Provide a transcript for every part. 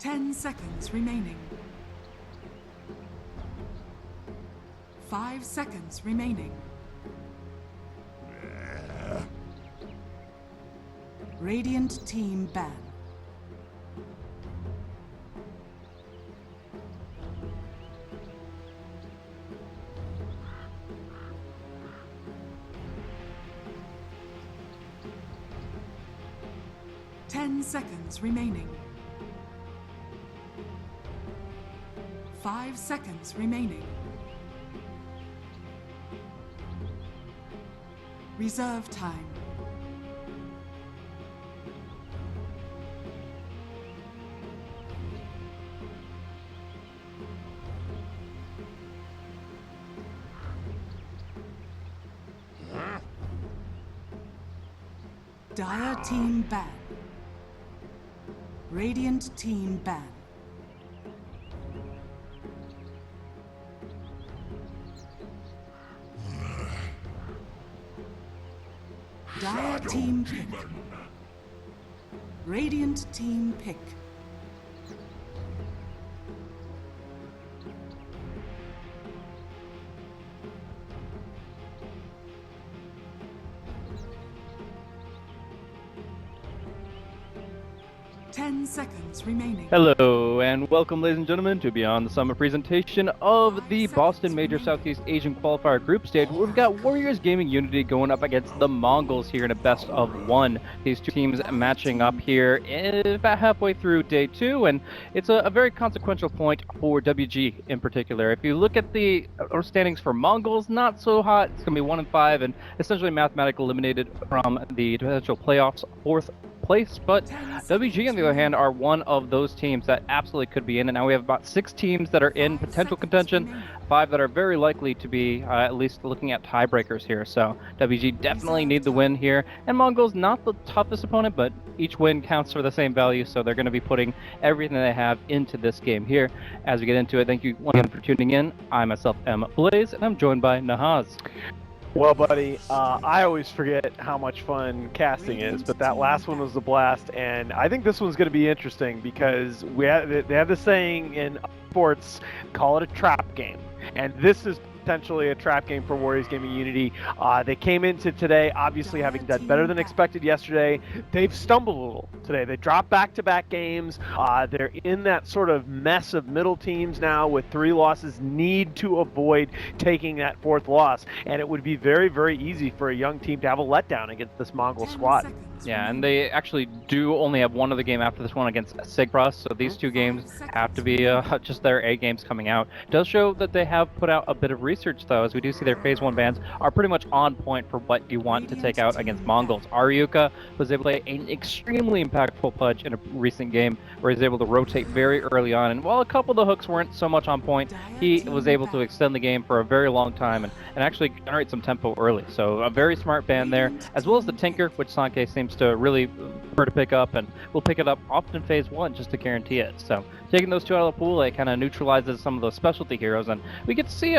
10 seconds remaining. 5 seconds remaining. Radiant team ban. Seconds remaining. 5 seconds remaining. Reserve time. Dire team ban. Radiant team ban. Dire team pick. Radiant team pick. Seconds remaining. Hello and welcome, ladies and gentlemen, to Beyond the Summer presentation of the Boston Major Southeast Asian Qualifier Group Stage, where we've got WarriorsGaming.Unity going up against the Mongolz here in a best of one. These two teams matching up here about halfway through day 2, and it's a very consequential point for WG in particular. If you look at the standings for Mongolz, not so hot. It's going to be 1-5 and essentially mathematically eliminated from the potential playoffs, 4th place, but WG on the other hand are one of those teams that absolutely could be in, and now we have about 6 teams that are in potential contention, 5 that are very likely to be at least looking at tiebreakers here. So WG definitely need the win here, and Mongolz not the toughest opponent, but each win counts for the same value, so they're going to be putting everything they have into this game here. As we get into it, thank you once again for tuning in. I myself am Blaze, and I'm joined by Nahaz. Well, buddy, I always forget how much fun casting is, but that last one was a blast, and I think this one's going to be interesting because they have this saying in sports, call it a trap game, and this is potentially a trap game for WarriorsGaming.Unity. They came into today obviously having done better than expected yesterday. They've stumbled a little today. They dropped back-to-back games. They're in that sort of mess of middle teams now with 3 losses, need to avoid taking that 4th loss, and it would be very, very easy for a young team to have a letdown against this Mongol squad. Yeah, and they actually do only have one other game after this one against Sigfrost, so these 2 games have to be just their A games coming out. It does show that they have put out a bit of research, though, as we do see their Phase 1 bans are pretty much on point for what you want to take out against Mongolz. Aryuka was able to play an extremely impactful pudge in a recent game where he was able to rotate very early on, and while a couple of the hooks weren't so much on point, he was able to extend the game for a very long time and actually generate some tempo early. So a very smart ban there, as well as the Tinker, which Sanke seems to really prefer to pick up, and we'll pick it up often in Phase 1 just to guarantee it. So taking those 2 out of the pool, it kind of neutralizes some of those specialty heroes, and we get to see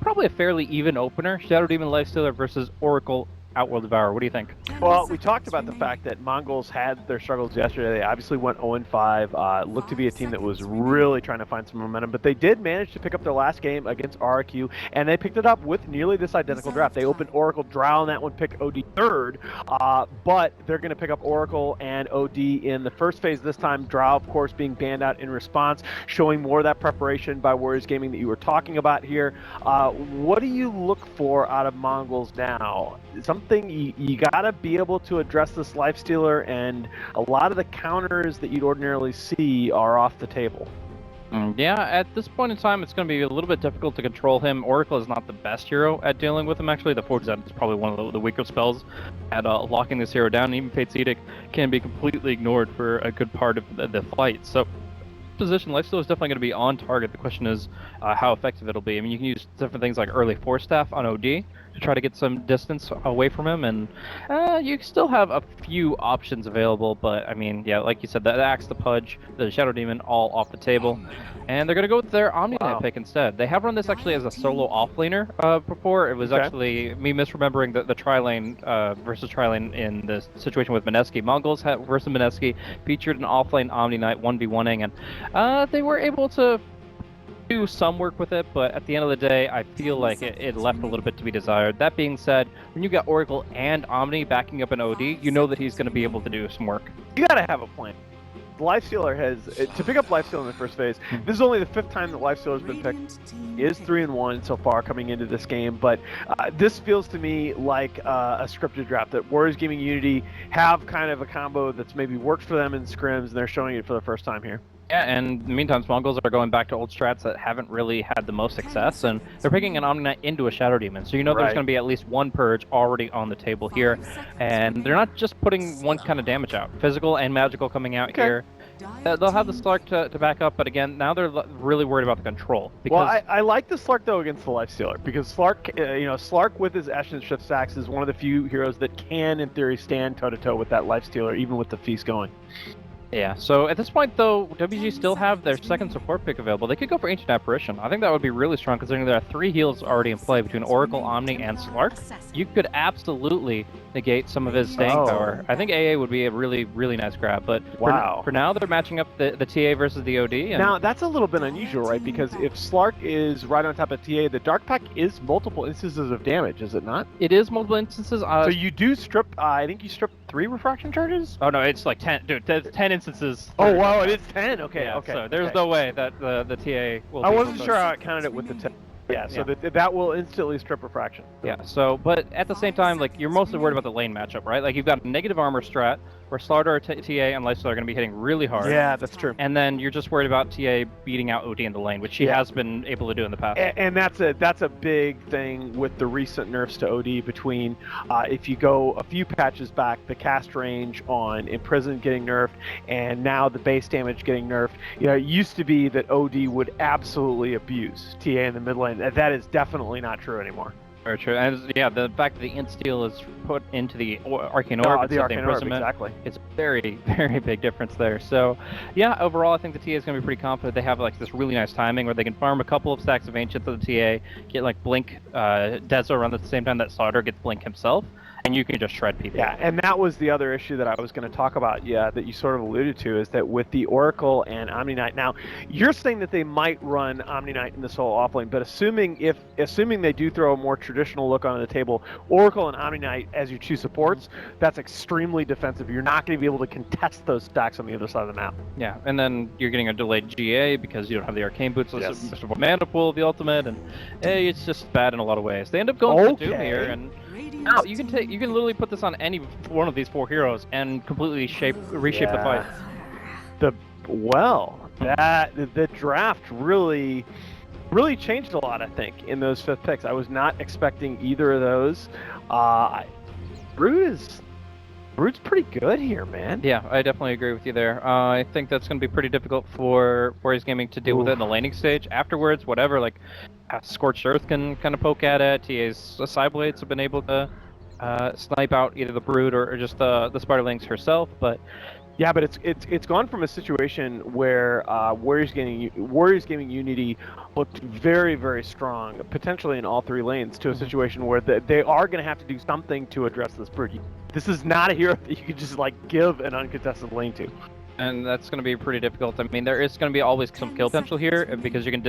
probably a fairly even opener. Shadow Demon Lifestealer versus Oracle Outworld Devourer. What do you think? Well, we talked about the fact that Mongolz had their struggles yesterday. They obviously went 0-5. Looked to be a team that was really trying to find some momentum, but they did manage to pick up their last game against RQ, and they picked it up with nearly this identical draft. They opened Oracle, Drow on that one, pick OD 3rd, but they're going to pick up Oracle and OD in the first phase this time. Drow, of course, being banned out in response, showing more of that preparation by Warriors Gaming that you were talking about here. What do you look for out of Mongolz now? Something you gotta be able to address this Lifestealer, and a lot of the counters that you'd ordinarily see are off the table. Yeah, at this point in time, it's going to be a little bit difficult to control him. Oracle is not the best hero at dealing with him, actually. The Forge Zen is probably one of the weaker spells at locking this hero down, and even Fate's Edict can be completely ignored for a good part of the fight. So position, Lifestealer is definitely going to be on target. The question is how effective it'll be. I mean, you can use different things like early Force Staff on OD to try to get some distance away from him, and you still have a few options available, but I mean, yeah, like you said, the Axe, the Pudge, the Shadow Demon, all off the table. And they're going to go with their Omni Knight pick instead. They have run this actually as a solo offlaner before. It was actually me misremembering the tri-lane versus tri-lane in the situation with Mineski. Mongolz versus Mineski featured an offlane Omni Knight 1v1ing, and they were able to do some work with it, but at the end of the day, I feel like it left a little bit to be desired. That being said, when you got Oracle and Omni backing up an OD, you know that he's going to be able to do some work. You got to have a plan. Lifestealer has to pick up Lifestealer in the first phase. This is only the 5th time that Lifestealer has been picked. He is 3-1 so far coming into this game, but this feels to me like a scripted draft that WarriorsGaming.Unity have kind of a combo that's maybe worked for them in scrims, and they're showing it for the first time here. Yeah, and in the meantime, Mongolz are going back to old strats that haven't really had the most success, and they're picking an Omni Knight into a Shadow Demon, so you know there's going to be at least one Purge already on the table here, and they're not just putting one kind of damage out. Physical and magical coming out here. They'll have the Slark to back up, but again, now they're really worried about the control. Well, I like the Slark, though, against the Lifestealer, because Slark, Slark with his Ashen Shift stacks is one of the few heroes that can, in theory, stand toe-to-toe with that Lifestealer, even with the Feast going. Yeah, so at this point, though, WG still have their second support pick available. They could go for Ancient Apparition. I think that would be really strong, considering there are 3 heals already in play between Oracle, Omni, and Slark. You could absolutely negate some of his staying power. I think AA would be a really, really nice grab, but for now, they're matching up the TA versus the OD. And now, that's a little bit unusual, right? Because if Slark is right on top of TA, the Dark Pack is multiple instances of damage, is it not? It is multiple instances. So you do strip, I think you strip 3 refraction charges? Oh, no, it's like 10. Dude, 10 instances. Oh, wow, it is 10. Okay, yeah, okay. So there's no way that the TA will I wasn't sure how it counted it with the 10. Yeah, so that will instantly strip refraction. Yeah, so, but at the same time, like, you're mostly worried about the lane matchup, right? Like, you've got a negative armor strat, where Slaughter, TA, and Lifestealer are going to be hitting really hard. Yeah, that's true. And then you're just worried about TA beating out OD in the lane, which she has been able to do in the past. And that's a big thing with the recent nerfs to OD between, if you go a few patches back, the cast range on Imprison getting nerfed, and now the base damage getting nerfed. You know, it used to be that OD would absolutely abuse TA in the mid lane. That is definitely not true anymore. Very true. And yeah, the fact that the int steal is put into the Arcane Orb, the Arcane Orb, exactly. It's very, very big difference there. So yeah, overall, I think the TA is going to be pretty confident. They have like this really nice timing where they can farm a couple of stacks of Ancients of the TA, get like Blink Dezo run at the same time that Slaughter gets Blink himself, and you can just shred people. Yeah, and that was the other issue that I was going to talk about, that you sort of alluded to, is that with the Oracle and Omni Knight, now, you're saying that they might run Omni Knight in the solo offlane, but assuming they do throw a more traditional look on the table, Oracle and Omni Knight as your 2 supports, that's extremely defensive. You're not going to be able to contest those stacks on the other side of the map. Yeah, and then you're getting a delayed GA because you don't have the Arcane Boots, Mr. Mana Pool, the ultimate, and it's just bad in a lot of ways. They end up going for Doom here, and now you can literally put this on any one of these 4 heroes and completely reshape the fight. The draft really changed a lot, I think, in those 5th picks. I was not expecting either of those. Brood's pretty good here, man. Yeah, I definitely agree with you there. I think that's going to be pretty difficult for Warriors Gaming to deal with it in the laning stage. Afterwards, whatever, like Scorched Earth can kind of poke at it. TA's Cyblades have been able to snipe out either the Brood or just the Spiderlings herself, but yeah, but it's gone from a situation where WarriorsGaming.Unity looked very, very strong, potentially in all 3 lanes, to a situation where they are going to have to do something to address this Brood. This is not a hero that you can just like give an uncontested lane to. And that's going to be pretty difficult. I mean, there is going to be always some kill potential here because you can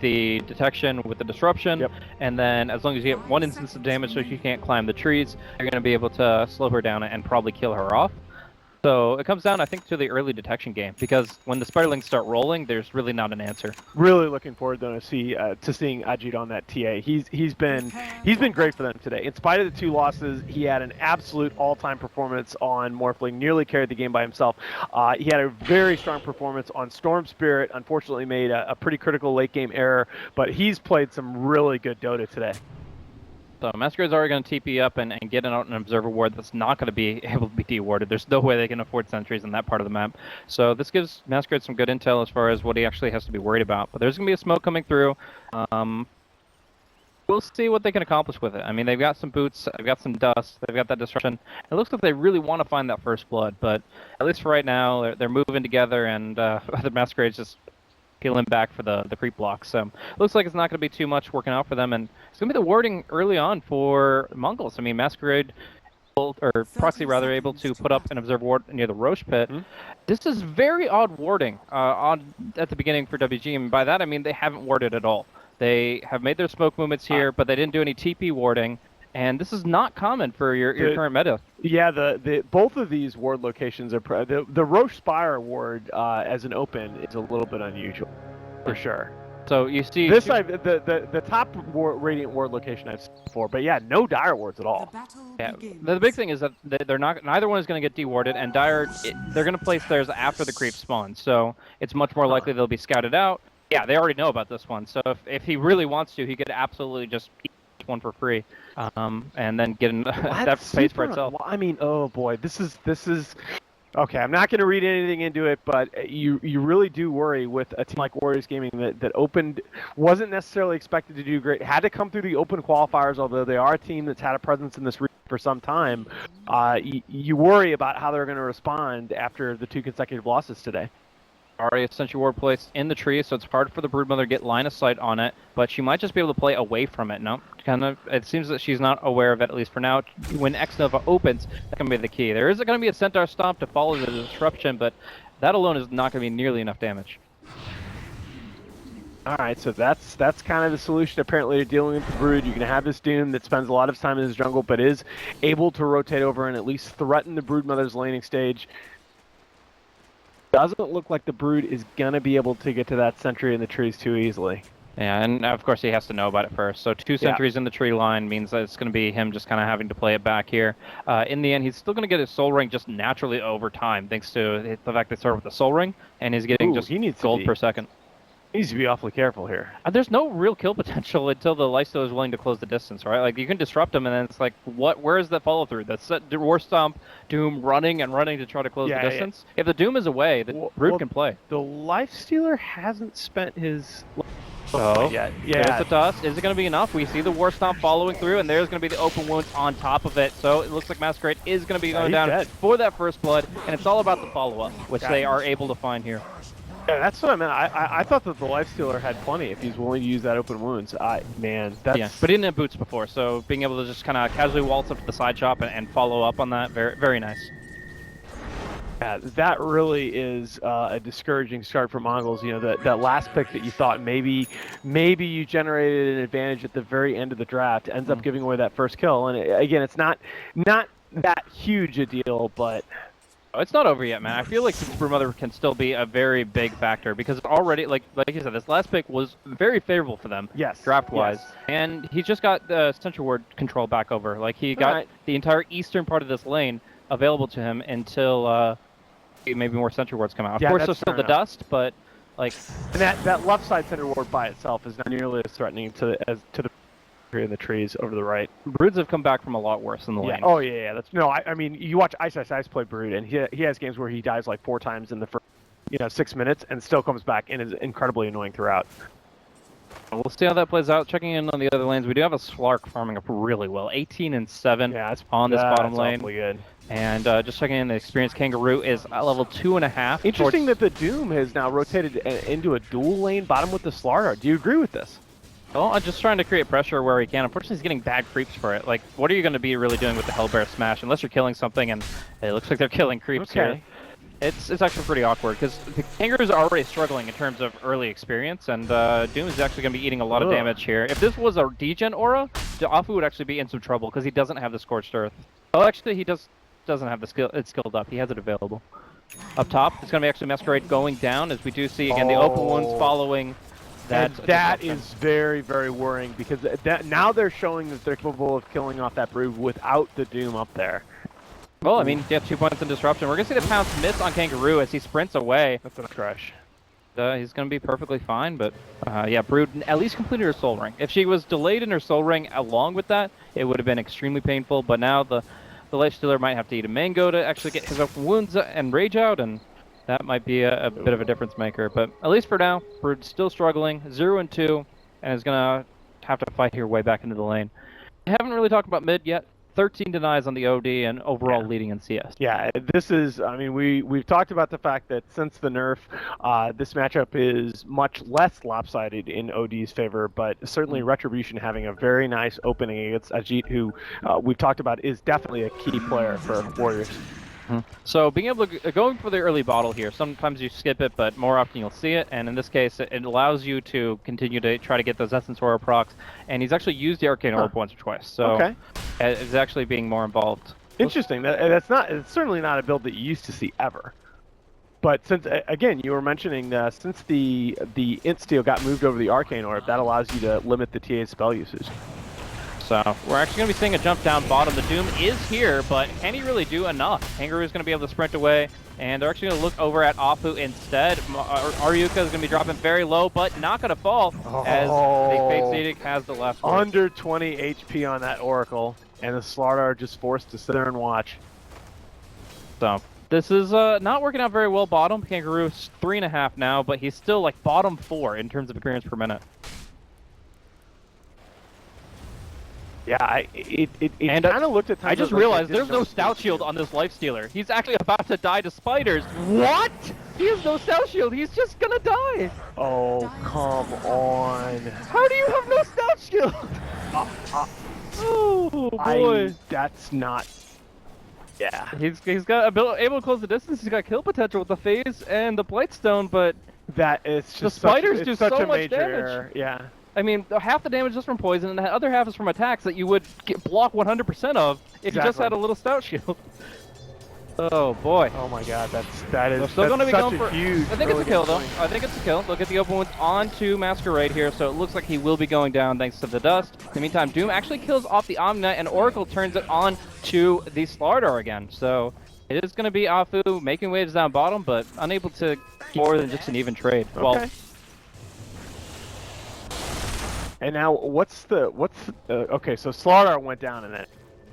the detection with the disruption, and then as long as you get 1 instance of damage so she can't climb the trees, you're going to be able to slow her down and probably kill her off. So it comes down, I think, to the early detection game, because when the Spiderlings start rolling, there's really not an answer. Really looking forward though to seeing Ajit on that TA. He's been great for them today. In spite of the 2 losses, he had an absolute all-time performance on Morphling, nearly carried the game by himself. He had a very strong performance on Storm Spirit. Unfortunately, made a pretty critical late game error, but he's played some really good Dota today. So Masquerade's already going to TP up and get out an Observer Ward that's not going to be able to be de-warded. There's no way they can afford sentries in that part of the map. So this gives Masquerade some good intel as far as what he actually has to be worried about. But there's going to be a smoke coming through. We'll see what they can accomplish with it. I mean, they've got some boots, they've got some dust, they've got that disruption. It looks like they really want to find that first blood, but at least for right now, they're moving together, and the Masquerade's just peeling back for the creep block. So it looks like it's not going to be too much working out for them, and it's going to be the warding early on for Mongolz. I mean, Masquerade, or Proxy rather, able to put up an observe ward near the Roche pit. This is very odd warding at the beginning for WG, and by that I mean they haven't warded at all. They have made their smoke movements here, but they didn't do any TP warding, and this is not common for your current meta. Yeah, the both of these ward locations are the Roche Spire ward as an open is a little bit unusual, for sure. So you see This the top Radiant ward location I've seen before, but yeah, no Dire wards at all. The battle Yeah, begins. the big thing is that they're not. Neither one is going to get dewarded, and Dire they're going to place theirs after the creep spawns, so it's much more likely they'll be scouted out. Yeah, they already know about this one, so if he really wants to, he could absolutely just eat one for free, and then get that pays for itself. I mean, oh boy, this is okay. I'm not going to read anything into it, but you really do worry with a team like Warriors Gaming that opened, wasn't necessarily expected to do great, had to come through the open qualifiers, although they are a team that's had a presence in this region for some time. You worry about how they're going to respond after the 2 consecutive losses today. Already a Sentry Ward placed in the tree, so it's hard for the Broodmother to get line of sight on it, but she might just be able to play away from it. No, it seems that she's not aware of it, at least for now. When X Nova opens, that's going to be the key. There is going to be a Centaur Stomp to follow the disruption, but that alone is not going to be nearly enough damage. All right, so that's kind of the solution apparently to dealing with the Brood. You can have this Doom that spends a lot of time in his jungle, but is able to rotate over and at least threaten the Broodmother's laning stage. Doesn't look like the Brood is gonna be able to get to that sentry in the trees too easily. Yeah, and of course he has to know about it first. So 2 sentries in the tree line means that it's going to be him just kind of having to play it back here. In the end, he's still going to get his soul ring just naturally over time, thanks to the fact they started with the soul ring, and he's getting just gold per second. He needs to be awfully careful here. There's no real kill potential until the lifesteal is willing to close the distance, right? Like, you can disrupt him, and then it's like, where is that follow-through? That's War Stomp, Doom running and running to try to close the distance. Yeah. If the Doom is away, the Brood can play. The Lifestealer hasn't spent his... So, yet. There's the dust. Is it going to be enough? We see the War Stomp following through, and there's going to be the open wounds on top of it. So it looks like Masquerade is going to be going down for that first blood, and it's all about the follow-up, which they are able to find here. Yeah, that's what I meant. I thought that the Lifestealer had plenty if he's willing to use that open wounds. Man, that's... Yeah, but he didn't have boots before, so being able to just kind of casually waltz up to the side shop and follow up on that, very, very nice. Yeah, that really is a discouraging start for Mongolz. You know, that last pick that you thought maybe you generated an advantage at the very end of the draft ends up giving away that first kill. And again, it's not that huge a deal, but... It's not over yet, man. I feel like Broodmother can still be a very big factor because already, like you said, this last pick was very favorable for them, draft-wise. Yes. And he just got the Sentry Ward control back over. Like, he got the entire eastern part of this lane available to him until maybe more Sentry Wards come out. Of course, there's still the dust, but like... And that left side Sentry Ward by itself is not nearly as threatening to the in the trees over the right. Broods have come back from a lot worse in the lane. Oh yeah. That's I mean, you watch Ice play Brood, and he has games where he dies like 4 times in the first 6 minutes, and still comes back and is incredibly annoying throughout. We'll see how that plays out. Checking in on the other lanes, we do have a Slark farming up really well, 18 and 7 on this bottom lane. Good. And just checking in, the experienced Kangaroo is at level 2.5. Interesting that the Doom has now rotated into a dual lane bottom with the Slark. Do you agree with this? Well, I'm just trying to create pressure where he can. Unfortunately, he's getting bad creeps for it. Like, what are you going to be really doing with the Hellbear Smash? Unless you're killing something, and it looks like they're killing creeps here. It's actually pretty awkward, because the Kangaroos are already struggling in terms of early experience, and Doom is actually going to be eating a lot of damage here. If this was a degen aura, Afu would actually be in some trouble, because he doesn't have the Scorched Earth. Oh, actually, he doesn't have the skill. It's skilled up. He has it available. Up top, it's going to be actually Masquerade going down, as we do see, again, the open ones following... That is very, very worrying, because now they're showing that they're capable of killing off that Brood without the Doom up there. Well, I mean, yeah, 2 points in disruption. We're going to see the pounce miss on Kangaroo as he sprints away. That's a crush. He's going to be perfectly fine, but yeah, Brood at least completed her Soul Ring. If she was delayed in her Soul Ring along with that, it would have been extremely painful, but now the Lifestealer might have to eat a mango to actually get his open wounds and rage out, and that might be a bit of a difference maker. But at least for now, Brood's still struggling, 0 and 2, and is going to have to fight your way back into the lane. I haven't really talked about mid yet. 13 denies on the OD and overall leading in CS. Yeah, this is, I mean, we've talked about the fact that since the nerf, this matchup is much less lopsided in OD's favor, but certainly Retribution having a very nice opening against Ajit, who we've talked about is definitely a key player for Warriors. So being able to going for the early bottle here, sometimes you skip it, but more often you'll see it. And in this case, it allows you to continue to try to get those Essence Aura procs. And he's actually used the Arcane Orb once or twice, so it's actually being more involved. Interesting. It's certainly not a build that you used to see ever. But since, again, you were mentioning since the Insteel got moved over the Arcane Orb, that allows you to limit the TA's spell usage. So we're actually going to be seeing a jump down bottom. The Doom is here, but can he really do enough? Kangaroo is going to be able to sprint away, and they're actually going to look over at Afu instead. Aryuka is going to be dropping very low, but not going to fall, as the Fate Zedic has the last word. Under 20 HP on that Oracle, and the Slardar are just forced to sit there and watch. So this is not working out very well bottom. Kangaroo's 3.5 now, but he's still like bottom 4 in terms of experience per minute. Yeah, it kind of looked at times. I just realized there's no Stout Shield on this Lifestealer. He's actually about to die to spiders. What? He has no Stout Shield. He's just gonna die. Oh, come on. How do you have no Stout Shield? Oh, boy. That's not... Yeah. He's got able to close the distance. He's got kill potential with the phase and the Blightstone, but that is just the spiders do such so a much major damage. error. Yeah. I mean, half the damage is from poison, and the other half is from attacks that you would block 100% of if you just had a little Stout Shield. Oh boy. Oh my God, that is still going to be going for huge. I think it's a kill though. I think it's a kill. Look at the open onto Masquerade here, so it looks like he will be going down thanks to the dust. In the meantime, Doom actually kills off the Omni Knight, and Oracle turns it on to the Slardar again. So it is going to be Afu making waves down bottom, but unable to more than just an even trade. Okay. Well, and now okay, so Slardar went down in it.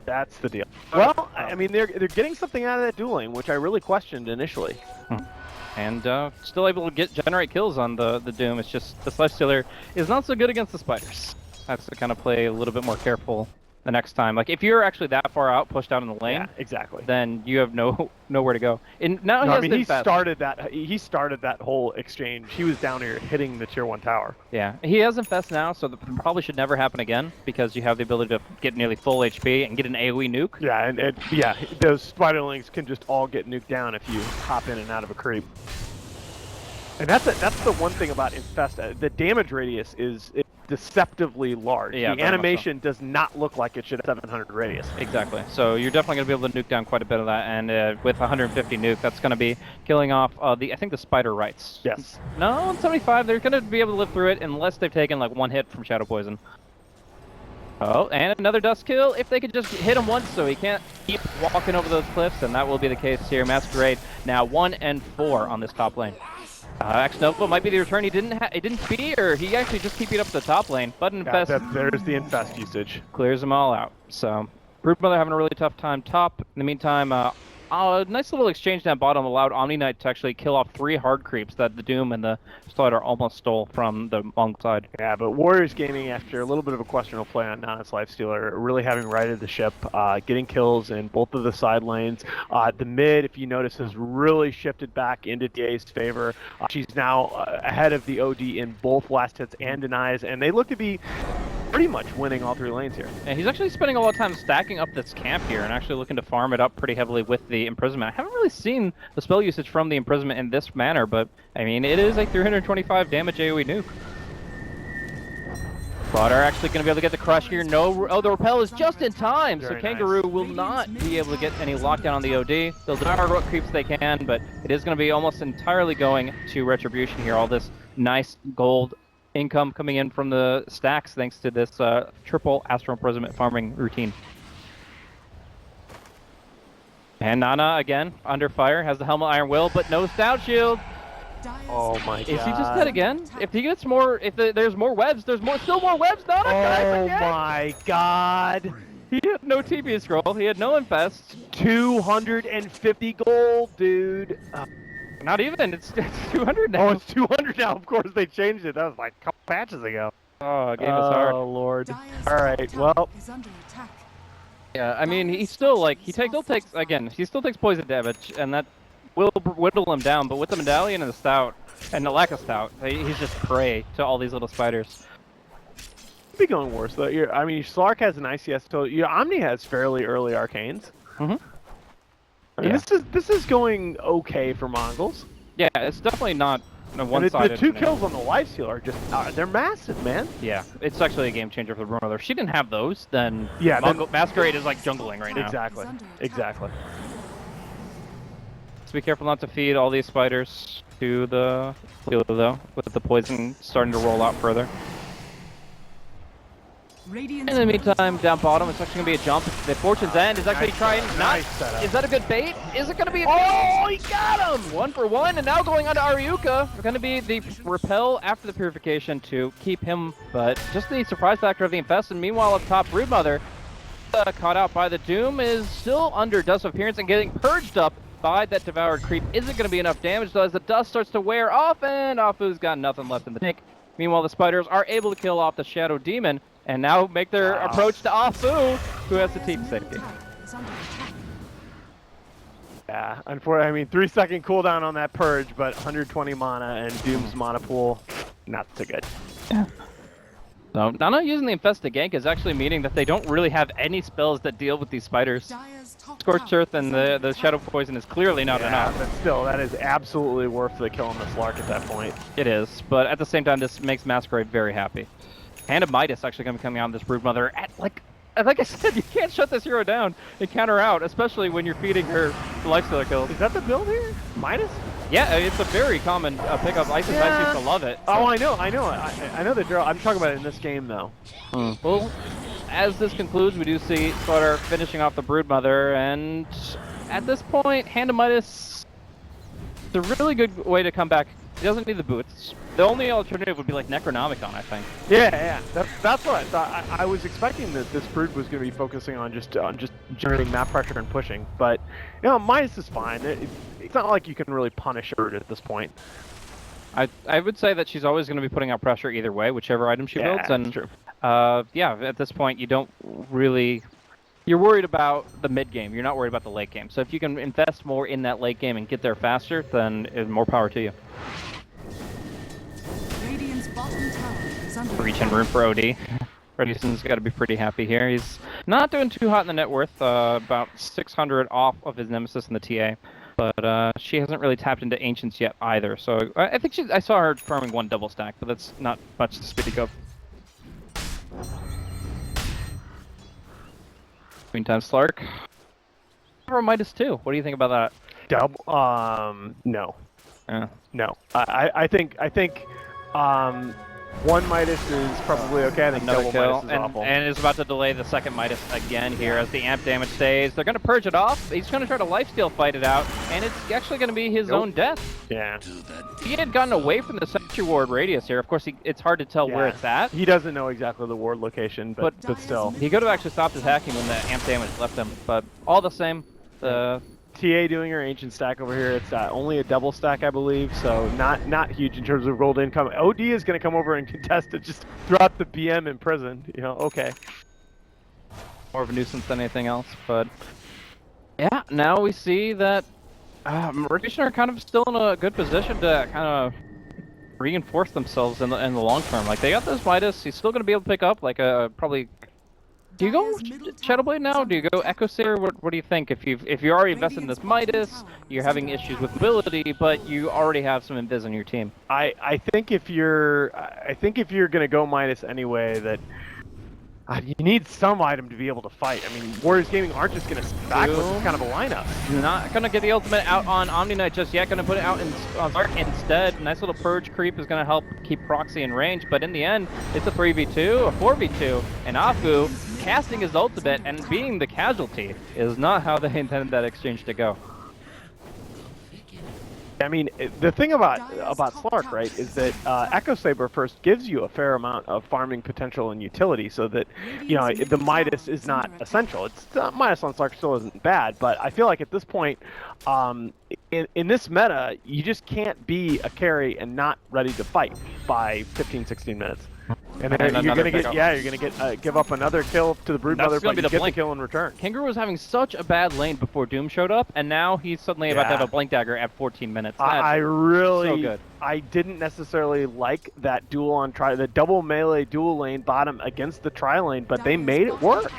That's the deal. Well, I mean, they're getting something out of that dueling, which I really questioned initially. And still able to generate kills on the Doom. It's just the Lifestealer is not so good against the spiders. Has to kind of play a little bit more careful the next time. Like, if you're actually that far out, pushed out in the lane, yeah, exactly, then you have nowhere to go. And now he started that whole exchange. He was down here hitting the tier 1 tower. Yeah, he has Infest now, so that probably should never happen again, because you have the ability to get nearly full HP and get an AoE nuke. Yeah, and yeah, those spiderlings can just all get nuked down if you hop in and out of a creep. And that's the one thing about Infest. The damage radius is deceptively large. Yeah, the animation does not look like it should have 700 radius. Exactly. So you're definitely going to be able to nuke down quite a bit of that, and with 150 nuke, that's going to be killing off I think the Spider Rights. Yes. No, 175. They're going to be able to live through it unless they've taken like one hit from Shadow Poison. Oh, and another dust kill. If they could just hit him once so he can't keep walking over those cliffs, and that will be the case here. Masquerade now 1 and 4 on this top lane. X-Nova might be the return. He didn't fear. He actually just keep it up the top lane. But Infest, there's the Infest usage. Clears them all out. So Broodmother having a really tough time top. In the meantime, a nice little exchange down bottom allowed Omni Knight to actually kill off 3 hard creeps that the Doom and the Slardar almost stole from the Mongol side. Yeah, but Warriors Gaming, after a little bit of a questionable play on Nana's Lifestealer, really having righted the ship, getting kills in both of the side lanes. The mid, if you notice, has really shifted back into DA's favor. She's now ahead of the OD in both last hits and denies, and they look to be pretty much winning all 3 lanes here. And he's actually spending a lot of time stacking up this camp here and actually looking to farm it up pretty heavily with the Imprisonment. I haven't really seen the spell usage from the Imprisonment in this manner, but I mean, it is a 325 damage AoE nuke. Slardar actually going to be able to get the crush here. No, the repel is just in time, so Kangaroo will not be able to get any lockdown on the OD. They'll devour what creeps they can, but it is going to be almost entirely going to Retribution here. All this nice gold income coming in from the stacks thanks to this triple Astral Imprisonment farming routine. And Nana again under fire, has the Helmet Iron Will, but no Stout Shield. Oh my God! Is he just dead again? If he gets more, there's more webs, still more webs. Nana, oh my God! He had no TP scroll. He had no infest. 250 gold, dude. Not even. It's 200 now. Oh, it's 200 now. Of course, they changed it. That was like a couple patches ago. Oh, game is hard. Oh Lord. Dire's All right. top tower Well, is under attack. Yeah, I mean, he still like he still takes poison damage, and that will whittle him down. But with the medallion and the stout, and the lack of stout, he's just prey to all these little spiders. it'd be going worse though. I mean, Slark has an ICS total. Omni has fairly early arcanes. Mhm. I mean, Yeah. this is going okay for Mongolz. Yeah, it's definitely not a And one-sided. the 2 kills on the lifesteal are just they're massive, man. Yeah, it's actually a game changer for the brother. If she didn't have those, then Yeah, then- Masquerade is like jungling right now. Exactly. Exactly. So be careful not to feed all these spiders to the field though, with the poison starting to roll out further. Radiant's In the middle meantime, tower down bottom, it's actually going to be a jump. The Fortune's End is actually Nice trying setup, not... nice setup. Is that a good bait? Is it going to be a Oh, he got him! 1 for 1, and now going on to Ariuka. It's going to be the repel after the purification to keep him, but just the surprise factor of the infest. And meanwhile, up top, Broodmother, caught out by the Doom, is still under Dust of Appearance and getting purged up by that Devoured Creep. Isn't going to be enough damage, though, as the dust starts to wear off, and Afu's got nothing left in the tank. Meanwhile, the spiders are able to kill off the Shadow Demon, and now make their approach to Afu, who has the team safety. tower is under attack. Yeah, unfortunately, I mean, 3-second cooldown on that purge, but 120 mana and Doom's mana pool, not so good. So, Nana using the Infest to gank is actually meaning that they don't really have any spells that deal with these spiders. Dire's top Scorched tower Earth and the Shadow Poison is clearly not Yeah, enough. but still, that is absolutely worth the kill on the Slark at that point. It is, but at the same time, this makes Masquerade very happy. Hand of Midas actually going to be coming out on this Broodmother at, like I said, you can't shut this hero down and counter out, especially when you're feeding her lifestealer kills. Is that the build here? Midas? Yeah, it's a very common pickup. Ice Yeah. used to love it. Oh, I know. I know the drill. I'm talking about it in this game, though. Well, as this concludes, we do see Slaughter finishing off the Broodmother, and at this point, Hand of Midas is a really good way to come back. He doesn't need the boots. The only alternative would be like Necronomicon, I think. Yeah. That's what I thought. I was expecting that this brood was going to be focusing on just generating map pressure and pushing, but Midas is fine. It's not like you can really punish her at this point. I would say that she's always going to be putting out pressure either way, whichever item she builds. And that's true. yeah, at this point, you don't really. You're worried about the mid game. You're not worried about the late game. So if you can invest more in that late game and get there faster, then more power to you. Radiant's bottom tower is under Reach and attack. room for OD. Redison's got to be pretty happy here. He's not doing too hot in the net worth, about 600 off of his Nemesis in the TA. But she hasn't really tapped into Ancients yet either. So I think I saw her farming 1 double stack, but that's not much to speak of. Meantime, Slark. Or Midas 2. What do you think about that? Double. No. Yeah. No. I think 1 Midas is probably okay. I think Another double kill, Midas is awful. and is about to delay the second Midas again here as the amp damage stays. They're going to purge it off. He's going to try to lifesteal fight it out, and it's actually going to be his own death. Yeah. He had gotten away from the Sentry Ward radius here. Of course, it's hard to tell where Yeah. it's at. He doesn't know exactly the ward location, but still. He could have actually stopped his hacking when the amp damage left him. But all the same, the TA doing her ancient stack over here. It's only a double stack, I believe, so not huge in terms of rolled income. OD is going to come over and contest it. Just drop the BM in prison. Okay. more of a nuisance than anything else. But yeah, now we see that Retribution are kind of still in a good position to kind of reinforce themselves in the long term. Like, they got this Midas. He's still going to be able to pick up like probably. Do you go Shadowblade now? Do you go Echo Seer? What do you think? If you already invested in this Midas, you're having issues with mobility, but you already have some Invis on your team. I think if you're gonna go Midas anyway, that you need some item to be able to fight. I mean, Warriors Gaming aren't just gonna stack with this kind of a lineup. Not gonna get the ultimate out on Omni Knight just yet. Gonna put it out on Zark instead. Nice little purge creep is gonna help keep Proxy in range, but in the end, it's a 3v2, a 4v2, and Afu casting his ultimate and being the casualty is not how they intended that exchange to go. I mean, the thing about Slark, right, is that Echo Saber first gives you a fair amount of farming potential and utility, so that the Midas is not essential. It's Midas on Slark still isn't bad, but I feel like at this point, in this meta, you just can't be a carry and not ready to fight by 15-16 minutes. And then you're gonna get give up another kill to the Broodmother, but you get the kill in return. Kangaroo was having such a bad lane before Doom showed up, and now he's suddenly about to have a Blink Dagger at 14 minutes. I really, so good. I didn't necessarily like that duel on the double melee dual lane bottom against the tri lane, but they made it work.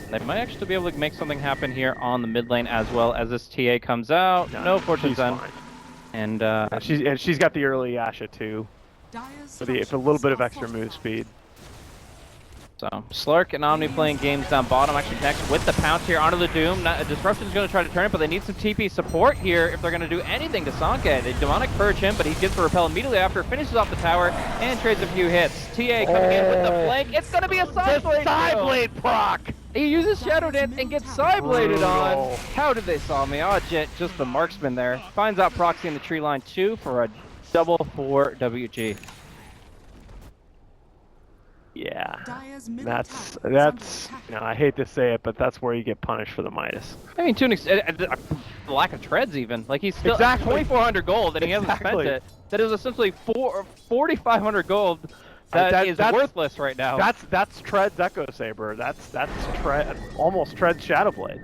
They might actually be able to make something happen here on the mid lane as well as this TA comes out. No Fortune's End. And she's got the early Yasha too. For a little bit of extra move speed. So, Slark and Omni playing games down bottom, actually connects with the pounce here onto the Doom. Disruption's going to try to turn it, but they need some TP support here if they're going to do anything to Sanke. They Demonic Purge him, but he gets the repel immediately after, finishes off the tower, and trades a few hits. TA coming in with the flank. It's going to be a Psyblade proc! He uses Shadow Dance and gets Psybladed on. How did they saw me? Oh, just the marksman there. Finds out Proxy in the tree line 2 for a double for WG. Yeah, that's you know, I hate to say it, but that's where you get punished for the Midas. I mean, to an extent, lack of treads even. Like he's still 2,400 gold and he hasn't spent it. That is essentially 4,500 gold that is worthless right now. That's Tread's Echo Saber. That's Tread, almost Tread's Shadowblade.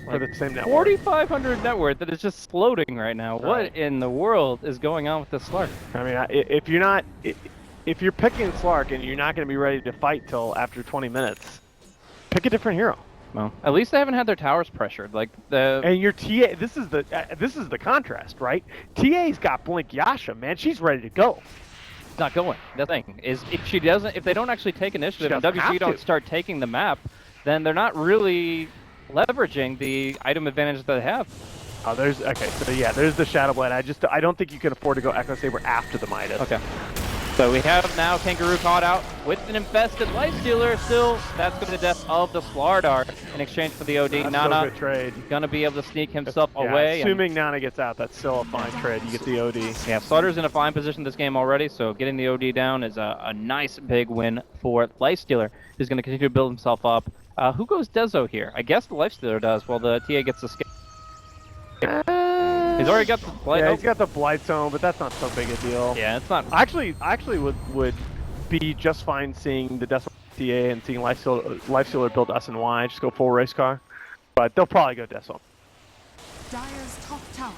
For the same net 4,500 net worth that is just floating right now. Right. What in the world is going on with this Slark? I mean, if you're picking Slark and you're not going to be ready to fight till after 20 minutes, pick a different hero. Well, at least they haven't had their towers pressured. Like and your TA, this is the contrast, right? TA's got Blink Yasha, man. She's ready to go. It's not going. The thing is, if they don't actually take initiative and WG don't start taking the map, then they're not really leveraging the item advantage that they have. Oh, there's the Shadow Blade. I don't think you can afford to go Echo Saber after the Midas. Okay. So we have now Kangaroo caught out with an infested Lifestealer. Still, that's going to be the death of the Slardar in exchange for the OD. That's Nana good trade. Gonna be able to sneak himself away. Assuming Nana gets out, that's still a fine trade. You get the OD. Yeah, Slardar's in a fine position this game already, so getting the OD down is a nice big win for Lifestealer, who's going to continue to build himself up. Who goes Dezo here? I guess the Lifestealer does, while the TA gets the skip. He's already got the Blight. Yeah, he's got the Blight Zone, but that's not so big a deal. Yeah, it's not. Actually would be just fine seeing the Decimal TA and seeing Lifestealer build S and Y, just go full race car. But they'll probably go Decimal.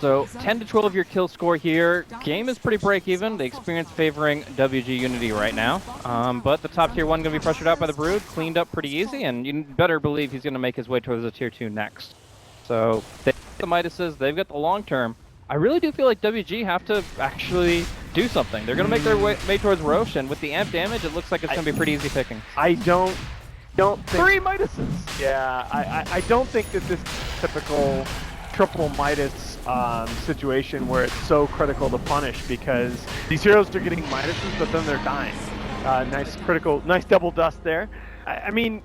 So 10 to 12 your kill score here. Game is pretty break even. The experience favoring WG.Unity right now. But the top tier 1 going to be pressured out by the Brood, cleaned up pretty easy, and you better believe he's going to make his way towards the tier 2 next. So they got the Midases, they've got the long term. I really do feel like WG have to actually do something. They're going to make their way towards Roche, and with the amp damage, it looks like it's going to be pretty easy picking. I don't think... 3 Midases! Yeah, I don't think that this typical triple Midas situation where it's so critical to punish, because these heroes are getting Midases, but then they're dying. Nice double dust there. I mean,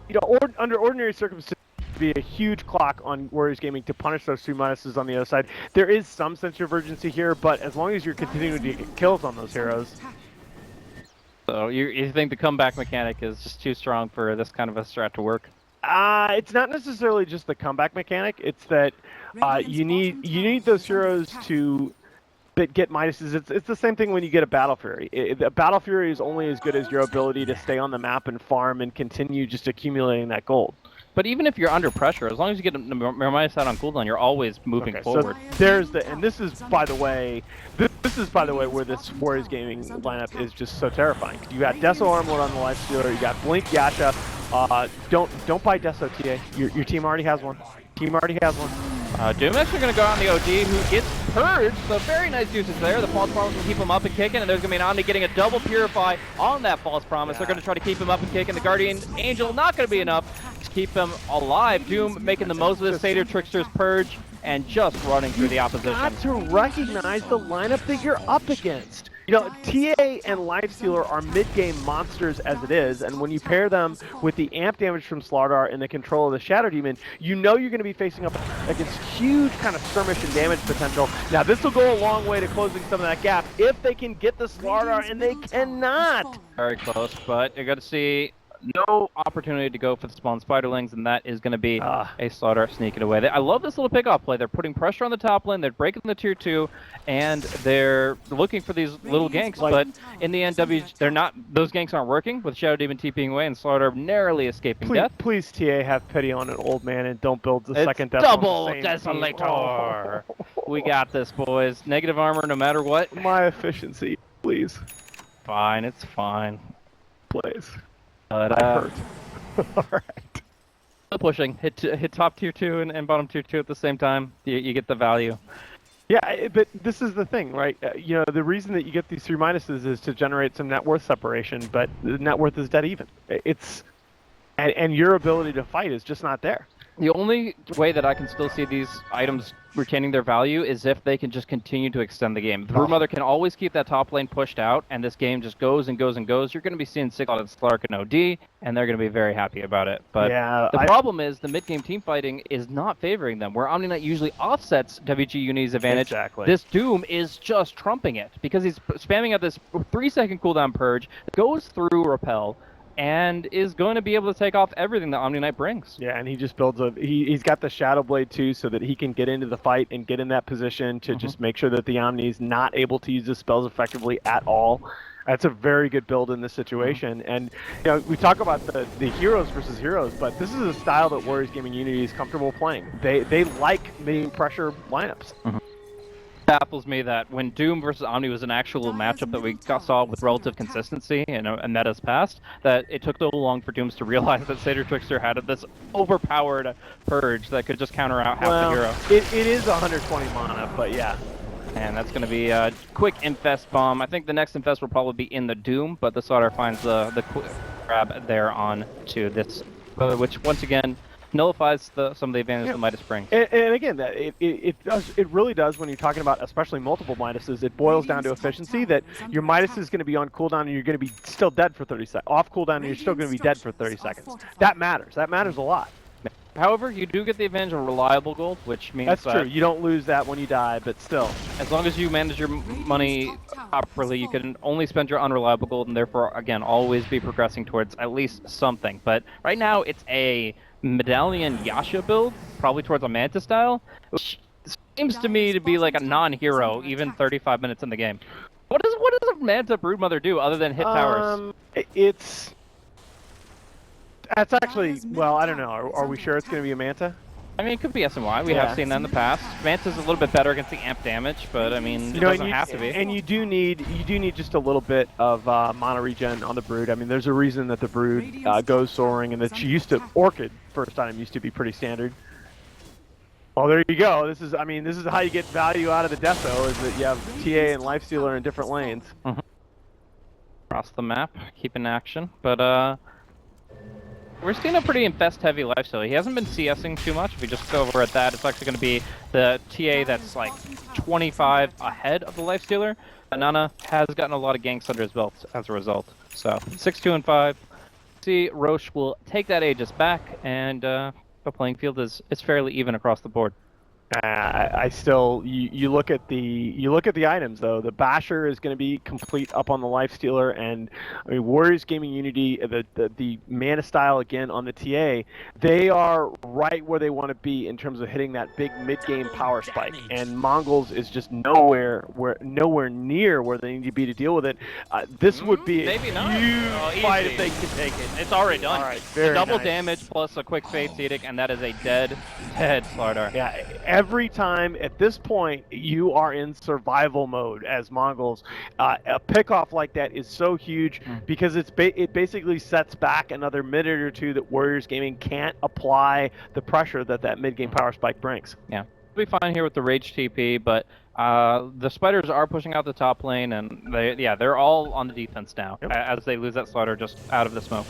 you know, under ordinary circumstances, be a huge clock on Warriors Gaming to punish those 2 Midases on the other side. There is some sense of urgency here, but as long as you're continuing to get kills on those heroes. So you think the comeback mechanic is just too strong for this kind of a strat to work? It's not necessarily just the comeback mechanic. It's that you need those heroes that get Midases. It's the same thing when you get a Battle Fury. A Battle Fury is only as good as your ability to stay on the map and farm and continue just accumulating that gold. But even if you're under pressure, as long as you get Midas out on cooldown, you're always moving forward. So there's and this is by the way where this Warriors Gaming lineup is just so terrifying. You got Deso Armwood on the Lifestealer, you got Blink Yasha. Don't buy Deso TA. Your team already has one. Doom actually going to go on the OD, who gets purged, so very nice usage there. The False Promise will keep him up and kicking, and there's going to be an Omni getting a double Purify on that False Promise. They're going to try to keep him up and kicking. The Guardian Angel not going to be enough to keep him alive. Doom making the most of this Satyr Trickster's Purge and just running through the opposition. You got to recognize the lineup that you're up against. You know, TA and Lifestealer are mid-game monsters as it is, and when you pair them with the amp damage from Slardar and the control of the Shadow Demon, you know you're going to be facing up against huge kind of skirmish and damage potential. Now, this will go a long way to closing some of that gap if they can get the Slardar, and they cannot. Very close, but you're going to see no opportunity to go for the spawn spiderlings, and that is going to be Ah. a slaughter sneaking away. I love this little pickoff play. They're putting pressure on the top lane, they're breaking the tier 2, and they're looking for these little ganks, but in the end, they're not. Those ganks aren't working, with Shadow Demon TPing away and Slaughter narrowly escaping death. Please, TA, have pity on an old man and don't build the It's second death double on the same team. Desolator. We got this, boys. Negative armor no matter what. My efficiency, please. Fine, it's fine. Please. But, I hurt. All right. Still pushing. Hit top tier 2 and bottom tier 2 at the same time. You get the value. Yeah, but this is the thing, right? You know, the reason that you get these 3 minuses is to generate some net worth separation, but the net worth is dead even. And your ability to fight is just not there. The only way that I can still see these items retaining their value is if they can just continue to extend the game. The Broodmother can always keep that top lane pushed out, and this game just goes and goes and goes. You're going to be seeing 6 out of Slark and OD, and they're going to be very happy about it. But yeah, the problem is the mid-game team fighting is not favoring them, where Omniknight usually offsets WG.Unity's advantage. Exactly. This Doom is just trumping it, because he's spamming out this 3-second cooldown purge, goes through Repel, and is going to be able to take off everything that Omniknight brings. Yeah, and he just builds he's got the Shadow Blade too, so that he can get into the fight and get in that position to just make sure that the Omni's not able to use his spells effectively at all. That's a very good build in this situation. And you know, we talk about the heroes versus heroes, but this is a style that WarriorsGaming.Unity is comfortable playing. They like making pressure lineups. Baffles me that when Doom versus Omni was an actual matchup that we saw with relative consistency and metas past, that it took so long for Dooms to realize that Satyr Trickster had this overpowered purge that could just counter out half the hero. It is 120 mana, but yeah. And that's going to be a quick Infest bomb. I think the next Infest will probably be in the Doom, but the Slaughter finds the quick grab there on to this, which once again nullifies some of the advantage of Midas brings. And again, that it really does when you're talking about especially multiple Midases. It boils down to efficiency, that your Midas is going to be on cooldown and you're going to be still dead for 30 seconds. Off cooldown and you're still going to be dead for 30 seconds. That matters. That matters a lot. However, you do get the advantage of reliable gold, which means that's true. You don't lose that when you die, but still, as long as you manage your money properly, you can only spend your unreliable gold, and therefore, again, always be progressing towards at least something. But right now, it's a Medallion Yasha build, probably towards a Manta style, which seems to me to be like a non-hero, even 35 minutes in the game. What does a Manta Broodmother do other than hit towers? That's actually, well, I don't know. Are we sure it's going to be a Manta? I mean, it could be SNY. We have seen that in the past. Manta's a little bit better against the amp damage, but I mean, it doesn't have to be. And you do need just a little bit of mana regen on the Brood. I mean, there's a reason that the Brood goes soaring, and that she used to Orchid first time used to be pretty standard. Well, there you go. This is how you get value out of the Deso, is that you have TA and Lifestealer in different lanes. Across the map, keep in action, but we're seeing a pretty Infest-heavy lifesteal. He hasn't been CSing too much. If we just go over at that, it's actually going to be the TA that's like 25 ahead of the lifestealer. Banana has gotten a lot of ganks under his belt as a result. So 6-2 and 5. See, Roche will take that Aegis back, and the playing field is fairly even across the board. I still, you look at the items though. The Basher is going to be complete up on the Lifestealer, and I mean WarriorsGaming.Unity, the mana style again on the TA, they are right where they want to be in terms of hitting that big mid-game power spike. And Mongolz is just nowhere near where they need to be to deal with it. This would be a huge fight if they can take it. It's already done. All right, double damage plus a quick Fate's Edict, and that is a dead Slardar. Yeah. Every time at this point you are in survival mode as Mongolz. A pickoff like that is so huge because it basically sets back another minute or two that Warriors Gaming can't apply the pressure that mid-game power spike brings. Yeah, we'll be fine here with the Rage TP, but the Spiders are pushing out the top lane, and they're all on the defense now as they lose that Slaughter just out of the smoke.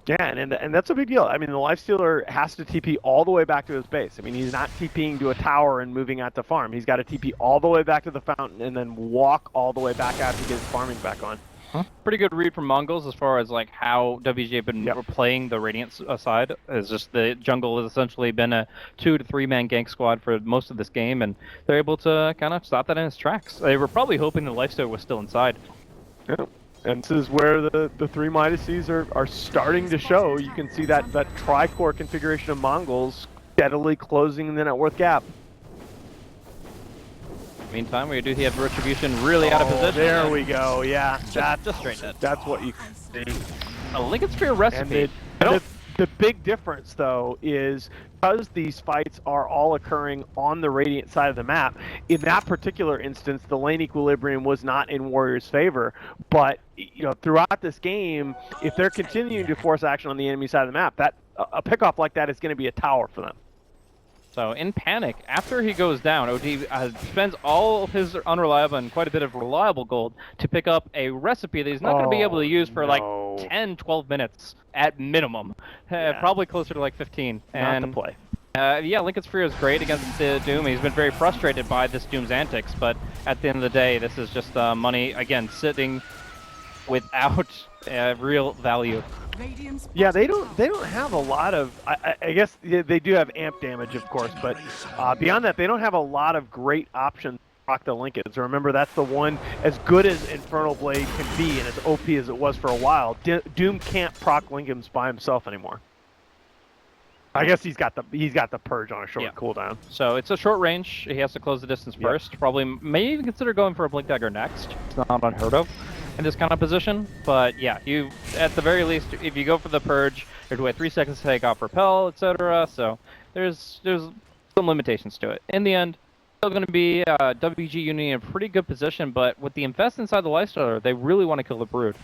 Yeah, and that's a big deal. I mean, the Lifestealer has to TP all the way back to his base. I mean, he's not TPing to a tower and moving out to farm. He's got to TP all the way back to the fountain and then walk all the way back out to get his farming back on. Pretty good read from Mongolz as far as like how WG have been playing the Radiant side. It's just the jungle has essentially been a 2 to 3 man gank squad for most of this game, and they're able to kind of stop that in its tracks. They were probably hoping the Lifestealer was still inside. Yeah. And this is where the three Midases are starting to show. You can see that tri-core configuration of Mongolz steadily closing the net worth gap. Meantime, we do have Retribution really out of position. There we go. Yeah, that's just straight dead. That's what you see. A Lincoln Sphere recipe. And the big difference, though, is because these fights are all occurring on the Radiant side of the map, in that particular instance, the lane equilibrium was not in Warriors' favor. But throughout this game, if they're continuing to force action on the enemy side of the map, that a pickoff like that is going to be a tower for them. So in panic, after he goes down, OD spends all of his unreliable and quite a bit of reliable gold to pick up a recipe that he's not going to be able to use for like 10, 12 minutes at minimum. Probably closer to like 15. Not to play. Yeah, Lincoln Sphere is great against Doom. He's been very frustrated by this Doom's antics, but at the end of the day, this is just money, again, sitting without real value. Yeah, they don't have a lot of. I guess they do have amp damage, of course, but beyond that, they don't have a lot of great options to proc the Lincolns. Remember, that's the one, as good as Infernal Blade can be and as OP as it was for a while, Doom can't proc Lincolns by himself anymore. I guess he's got the purge on a short cooldown. So it's a short range. He has to close the distance first. Probably may even consider going for a Blink Dagger next. It's not unheard of in this kind of position. But yeah, you at the very least, if you go for the purge, you're to wait 3 seconds to take off repel, etc. So there's some limitations to it. In the end, still going to be WG.Unity in a pretty good position. But with the invest inside the Lifestealer, they really want to kill the Brood.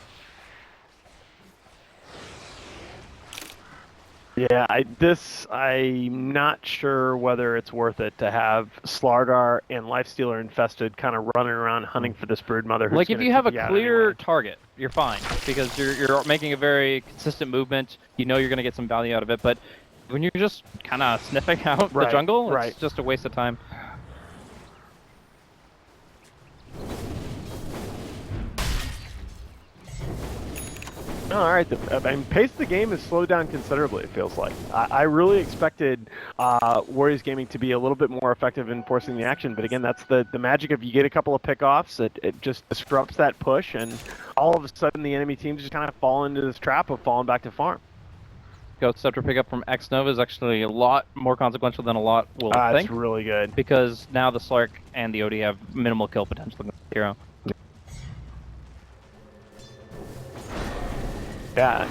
Yeah, I'm not sure whether it's worth it to have Slardar and Lifestealer infested kind of running around hunting for this brood mother. Like if you have a clear target, you're fine because you're making a very consistent movement. You know you're going to get some value out of it, but when you're just kind of sniffing out the jungle, it's just a waste of time. All right, pace of the game has slowed down considerably, it feels like. I really expected Warriors Gaming to be a little bit more effective in forcing the action, but again, that's the magic of you get a couple of pickoffs, it just disrupts that push, and all of a sudden the enemy teams just kind of fall into this trap of falling back to farm. Ghost Scepter pickup from X-Nova is actually a lot more consequential than a lot will think. That's really good. Because now the Slark and the OD have minimal kill potential against the hero. Yeah,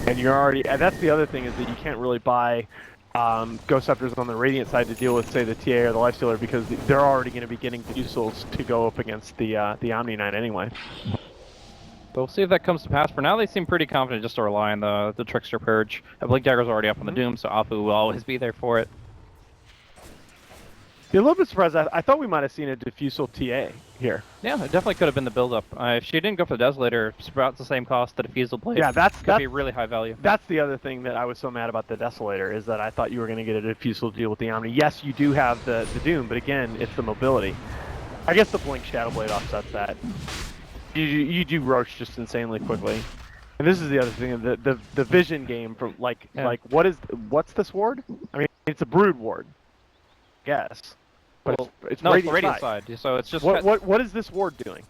and you're already. And that's the other thing is that you can't really buy Ghost Scepters on the Radiant side to deal with, say, the TA or the Lifestealer because they're already going to be getting Diffusals to go up against the Omni Knight anyway. We'll see if that comes to pass. For now, they seem pretty confident just to rely on the Trickster Purge. Blink Dagger's already up on the Doom, so Apu will always be there for it. You're a little bit surprised. I thought we might have seen a Diffusal TA here. Yeah, it definitely could have been the build-up. If she didn't go for the Desolator, it's about the same cost that a Diffusal Blade. Yeah, could be really high value. That's the other thing that I was so mad about the Desolator, is that I thought you were going to get a Diffusal deal with the Omni. Yes, you do have the Doom, but again, it's the mobility. I guess the Blink Shadow Blade offsets that. You do Roach just insanely quickly. And this is the other thing, the vision game from like what's this ward? I mean, it's a Brood ward. Yes. But it's Radiant side. So it's just what is this ward doing?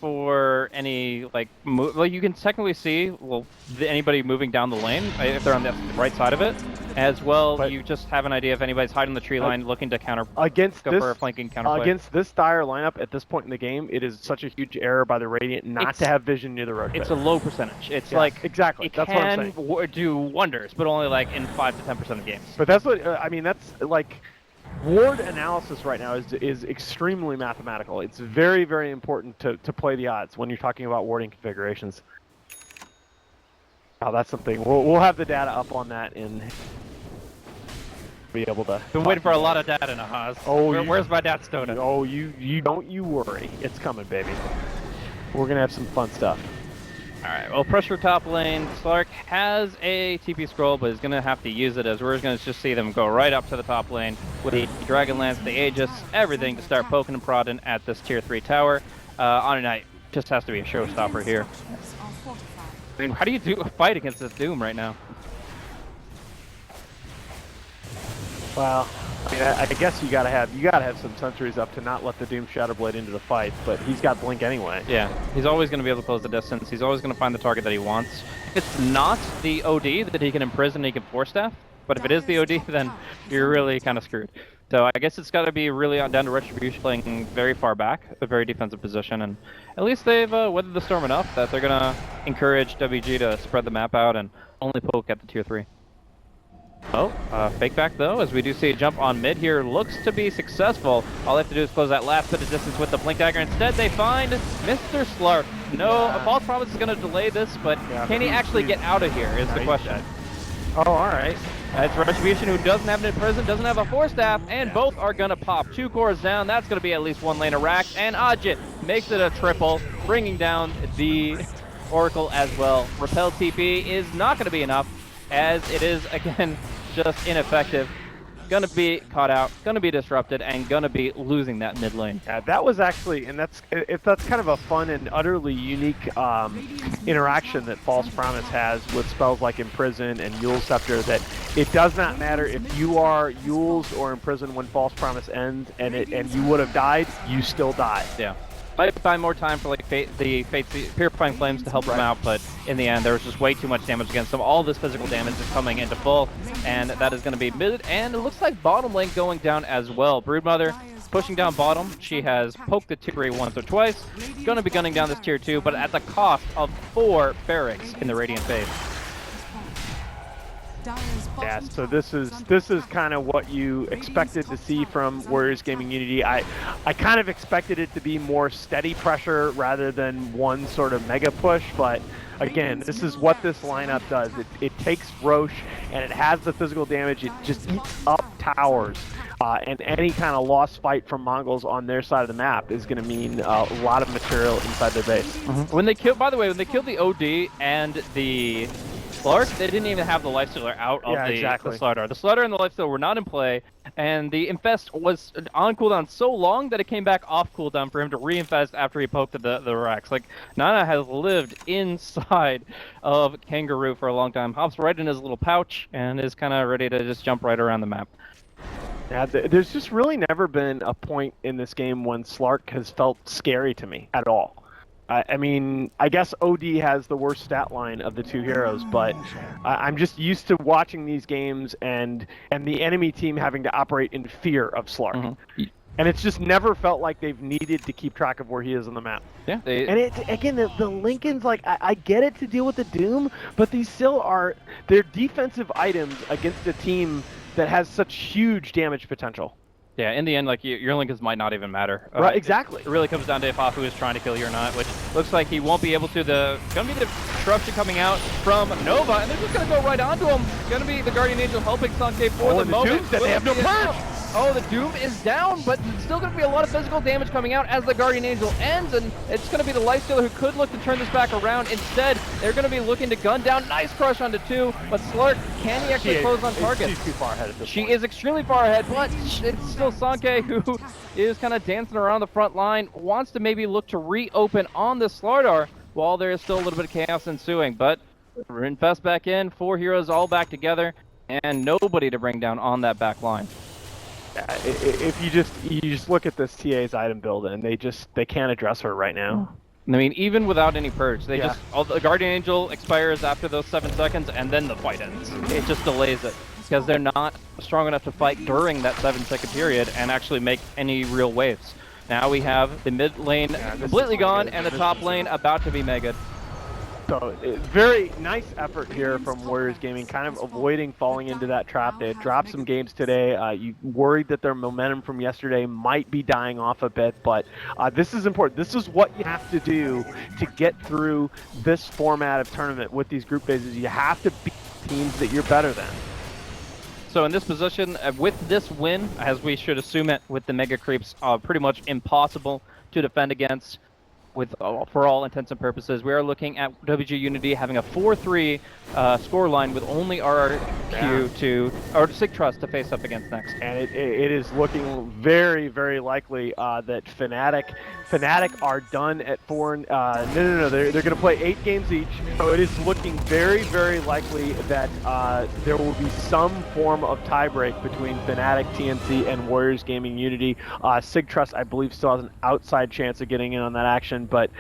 For any well, you can technically see anybody moving down the lane if they're on the right side of it, as well. But you just have an idea if anybody's hiding the tree line looking to counter for a flanking counterplay. Against this dire lineup at this point in the game, it is such a huge error by the Radiant not to have vision near the road. It's a low percentage. It's exactly. That's what I'm saying. It can do wonders, but only in 5 to 10% of games. But that's what I mean. That's ward analysis right now is extremely mathematical. It's very, very important to play the odds when you're talking about warding configurations. Oh, that's something. We'll have the data up on that and be able to. Been waiting for a lot of data now, Haas. Oh, where's my data stolen? Oh, you don't worry. It's coming, baby. We're gonna have some fun stuff. Alright, well, pressure top lane. Slark has a TP scroll, but is going to have to use it as we're going to just see them go right up to the top lane with the Dragon Lance, the Aegis, everything to start poking and prodding at this tier 3 tower. On a night, just has to be a showstopper here. Structures are fortified. I mean, how do you do a fight against this Doom right now? Well, I mean, I guess you gotta have some sentries up to not let the Doom Shatterblade into the fight, but he's got Blink anyway. Yeah, he's always going to be able to close the distance. He's always going to find the target that he wants. If it's not the OD that he can imprison and he can force staff, but if it is the OD, then you're really kind of screwed. So I guess it's got to be really down to Retribution playing very far back, a very defensive position, and at least they've weathered the storm enough that they're going to encourage WG to spread the map out and only poke at the tier 3. Oh, fake back though, as we do see a jump on mid here, looks to be successful. All they have to do is close that last bit of distance with the Blink Dagger. Instead, they find Mr. Slark. No, a false promise is going to delay this, but can he actually get out of here is the question. Oh, alright. It's Retribution, who doesn't have an Imprison, doesn't have a Force Staff, and both are going to pop. 2 cores down, that's going to be at least 1 lane of racks, and Ajit makes it a triple, bringing down the Oracle as well. Repel TP is not going to be enough, as it is, again, just ineffective. Gonna be caught out, gonna be disrupted, and gonna be losing that mid lane. Yeah, that was actually, and that's kind of a fun and utterly unique interaction that False Promise has with spells like Imprison and Yule's Scepter, that it does not matter if you are Yule's or Imprison when False Promise ends, and you would have died, you still die. Yeah. Might find more time for like the Purifying Flames to help them out, but in the end there was just way too much damage against them. All this physical damage is coming into full, and that is going to be mid, and it looks like bottom lane going down as well. Broodmother pushing down bottom. She has poked the tier 3 once or twice. Going to be gunning down this tier 2, but at the cost of 4 barracks in the Radiant base. Yeah, so this is kind of what you expected to see from Warriors Gaming Unity. I kind of expected it to be more steady pressure rather than one sort of mega push, but again, this is what this lineup does. It takes Roche and it has the physical damage. It just eats up towers. And any kind of lost fight from Mongolz on their side of the map is going to mean a lot of material inside their base. When they killed, by the way, when they killed the OD and the Slark, they didn't even have the Lifestealer out of the Slaughter. The Slaughter and the Lifestealer were not in play, and the Infest was on cooldown so long that it came back off cooldown for him to re-infest after he poked the racks. Like, Nana has lived inside of Kangaroo for a long time, hops right in his little pouch, and is kind of ready to just jump right around the map. Yeah, there's just really never been a point in this game when Slark has felt scary to me at all. I mean, I guess OD has the worst stat line of the 2 heroes, but I'm just used to watching these games and the enemy team having to operate in fear of Slark. And it's just never felt like they've needed to keep track of where he is on the map. Yeah. And again, the Lincolns, like, I get it to deal with the Doom, but these still are, they're defensive items against a team that has such huge damage potential. Yeah, in the end, like, your Lincolns might not even matter. Right, exactly. It really comes down to if Afu is trying to kill you or not, which looks like he won't be able to. Gonna be the disruption coming out from Nova, and they're just gonna go right onto him. Gonna be the Guardian Angel helping Sanke for the moment. They have no purge! Oh, the Doom is down, but it's still going to be a lot of physical damage coming out as the Guardian Angel ends, and it's going to be the Lifestealer who could look to turn this back around. Instead, they're going to be looking to gun down. Nice crush onto 2, but Slark, can he actually close on target? She's too far ahead at this She point. is extremely far ahead, but it's still Sanke who is kind of dancing around the front line, wants to maybe look to reopen on the Slardar while there is still a little bit of chaos ensuing, but Infest back in, 4 heroes all back together, and nobody to bring down on that back line. If you just look at this TA's item build and they can't address her right now. I mean, even without any purge, the Guardian Angel expires after those 7 seconds, and then the fight ends. It just delays it because they're not strong enough to fight during that 7-second period and actually make any real waves. Now we have the mid lane completely gone and the top lane about to be megaed. So, very nice effort here from Warriors Gaming, kind of avoiding falling into that trap. They had dropped some games today. You worried that their momentum from yesterday might be dying off a bit, but this is important. This is what you have to do to get through this format of tournament with these group phases. You have to beat teams that you're better than. So in this position, with this win, as we should assume it, with the Mega Creeps, pretty much impossible to defend against. For all intents and purposes, we are looking at WG.Unity having a 4-3 score line with only RRQ or Sig Trust to face up against next. And it is looking very, very likely that Fnatic Fnatic are done at 4. No. They're going to play 8 games each. So it is looking very, very likely that there will be some form of tiebreak between Fnatic, TNC, and Warriors Gaming Unity. Sig Trust, I believe, still has an outside chance of getting in on that action, but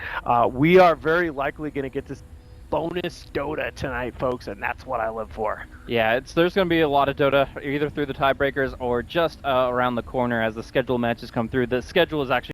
we are very likely going to get this bonus Dota tonight, folks, and that's what I live for. Yeah, there's going to be a lot of Dota, either through the tiebreakers or just around the corner as the schedule matches come through. The schedule is actually